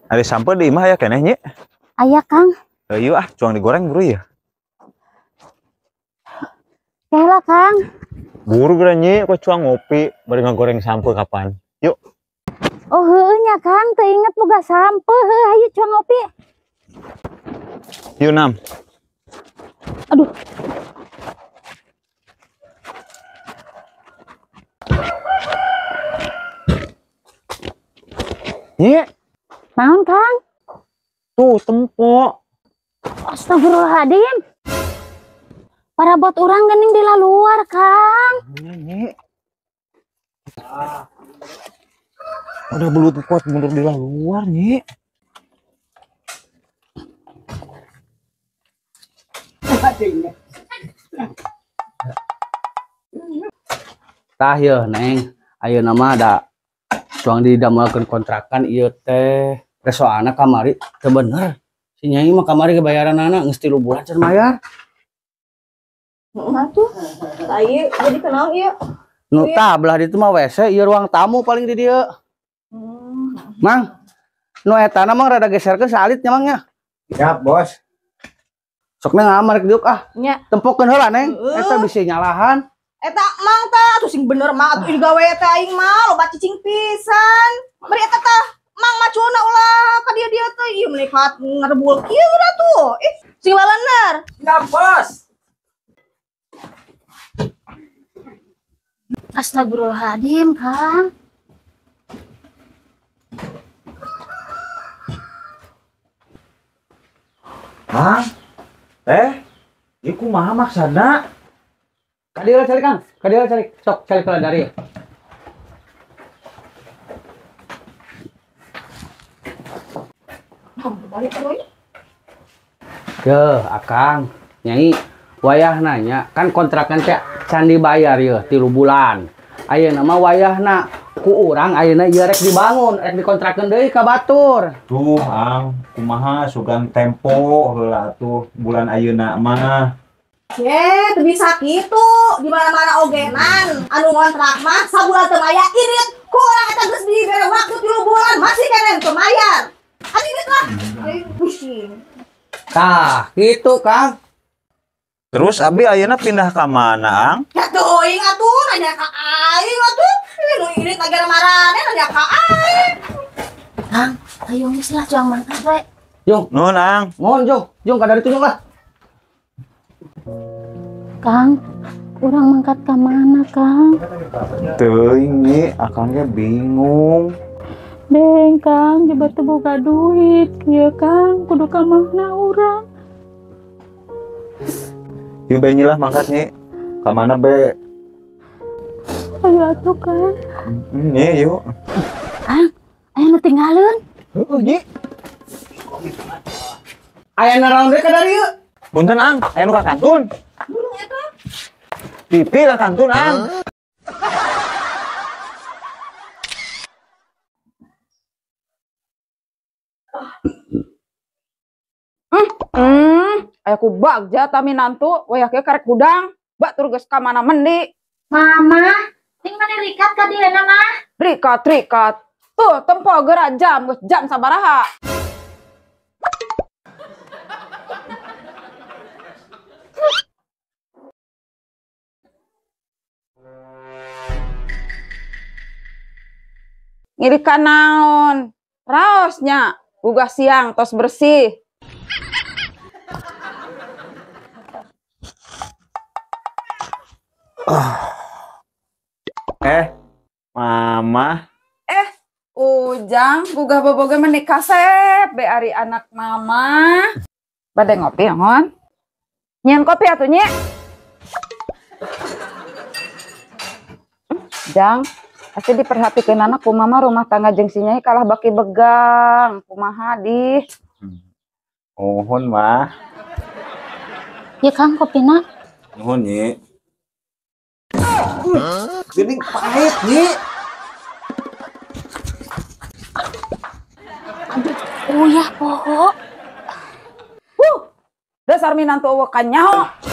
Ada sampah di imah ya kenehnya. Aya Kang. Yuk cuang digoreng buru ya. Kela Kang. Buru geranyi kok cuang ngopi bari ngagoreng sampah kapan. Yuk. Oh heueuh nya Kang, teu inget boga sampeh. Hayu cuang ngopi. Yuk Nam. Aduh. Nye. Naon Kang? Tuh tempo. Astagfirullahaladzim. Para bot orang gening di luar Kang. Nye. Udah belut kuat mundur di luar Nye. Tah yeuh Neng, ayeuna mah da cuang didamel kontrakan ieu teh soalna kamari teu bener. Si Nyai mah kamari kebayaranana geus 3 bulan can mayar. Atuh, tai jadi kenal ieu. Nu tah belah ditu mah WC ieu ruang tamu paling di dieu. Mang, nu eta mah rada geserkeun salit nya Mangnya. Siap, Bos. Sok Neng ngamar diuk ah. Nya. Tempokeun heula Neng, eta bisi nyalahan. Eta mang tah atuh sing bener mah atuh digawe teh aing mah loba cicing pisan. Bari eta tah mang macuna ulah ka dia teh ieu meunikat ngarebul kieu udah tuh. Sing balener. Siap, Bos. Astagfirullahaladzim Kang. Hah? Iku kumaha maksana? Kadira cari Kang, kadira cari. Sok cari kala dari. Ke Akang, Nyai, wayah nanya, kan kontrakan teh can dibayar ya 3 bulan. Ayeuna mah wayahna ku urang ayeuna ieu rek dibangun, rek dikontrakeun deui ka batur. Tuh, Ang, kumaha sugan tempo heula tuh bulan ayeuna mah. Ye, teu bisa kitu. Di mana-mana ogenan. Anu ngontrak mah sabulan teu mayar irit. Ku urang eta geus dibere waktu 3 bulan masih keneh teu mayar. Anu irit lah. Pusing. Tah, gitu Kang. Terus abi ayeuna pindah ka mana, Ang? Ya tuh, ingat tuh nanya ka aing atuh. Nu irit negara marane nanya ka aing. Kang, ayo geus lah cuang mangkat we. Jong, Nuhun, Ang. mohon Jong ka dari tunjuk lah. Kang, urang mangkat ka mana Kang? Teuing nih, akangnya bingung. Deng Kang, jebat teu boga duit. Kieu Kang, kudu ka mana urang? Yuk be nyilah mangkat nih. Ka mana be? Ayo atuh Kang. Nih yuk. Kang, aya nu tinggalin. Heeh, Nyi. Aya naraon deui ka dari yeuh. Punten, Ang. Aya nu ka kantun. Pipi ka kantun, Ang. Aya ku bagja tami nantu wayah ke karek hudang batur geus ka mana mendi Mama, ting mana rikat ka dieu mah? rikat tuh tempo geura jam geus jam sabaraha ngirikan naon raosnya gugah siang tos bersih. Mama. Ujang gugah boboga menikah sep be ari anak mama bade ngopi hon nyen kopi atuh nye Jang pasti diperhatikeun anak ku mama rumah tangga jeung si Nyai kalah baki begang kumaha di Nuhun, mah. Ya Kang, kopina. Nuhun, Nyi. Geuning pahit, Nyi. Uyah poho. dasar minantu eueuh kan nyaho